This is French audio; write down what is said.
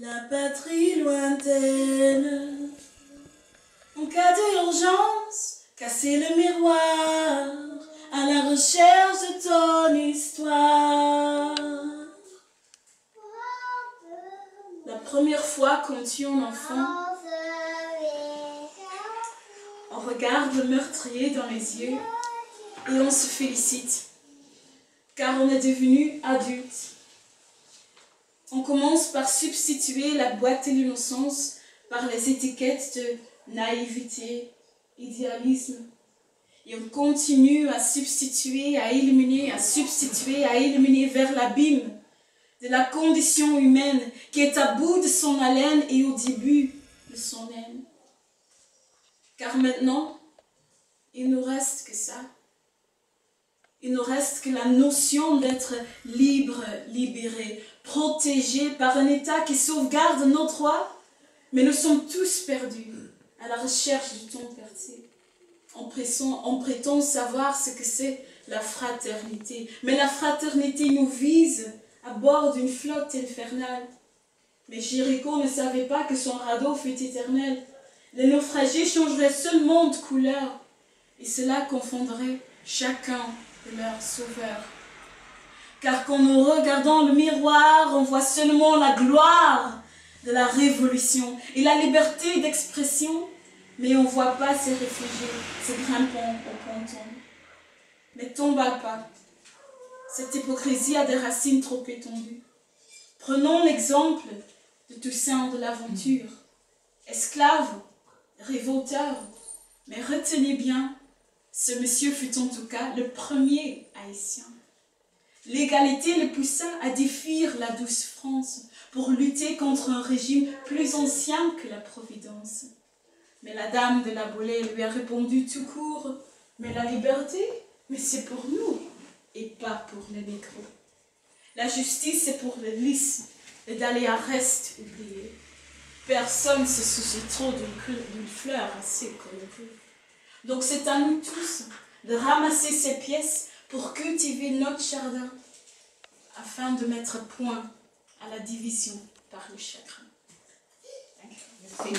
La patrie lointaine, en cas d'urgence, casser le miroir à la recherche de ton histoire. La première fois qu'on tue un enfant, on regarde le meurtrier dans les yeux et on se félicite, car on est devenu adulte. On commence par substituer la boîte de l'innocence par les étiquettes de naïveté, idéalisme. Et on continue à substituer, à éliminer vers l'abîme de la condition humaine qui est à bout de son haleine et au début de son haine. Car maintenant, il ne nous reste que ça. Il ne reste que la notion d'être libre, libéré, protégé par un État qui sauvegarde nos droits, mais nous sommes tous perdus à la recherche du temps perdu. On prétend savoir ce que c'est la fraternité, mais la fraternité nous vise à bord d'une flotte infernale. Mais Jéricho ne savait pas que son radeau fut éternel. Les naufragés changeraient seulement de couleur, et cela confondrait chacun de leurs sauveurs. Car quand nous regardons le miroir, on voit seulement la gloire de la révolution et la liberté d'expression, mais on ne voit pas ces réfugiés, ces grimpants au ponton. Ne tombez pas. Cette hypocrisie a des racines trop étendues. Prenons l'exemple de Toussaint de l'Aventure. Esclave, révolteur, mais retenez bien, ce monsieur fut en tout cas le premier haïtien. L'égalité le poussa à défier la douce France pour lutter contre un régime plus ancien que la Providence. Mais la dame de la Bolée lui a répondu tout court, « Mais la liberté, mais c'est pour nous et pas pour les négros. La justice, c'est pour les lisses, et d'aller à reste oublié. Personne ne se soucie trop d'une fleur assez colorée. Donc c'est à nous tous de ramasser ces pièces pour cultiver notre jardin, afin de mettre point à la division par le chagrin. » Merci.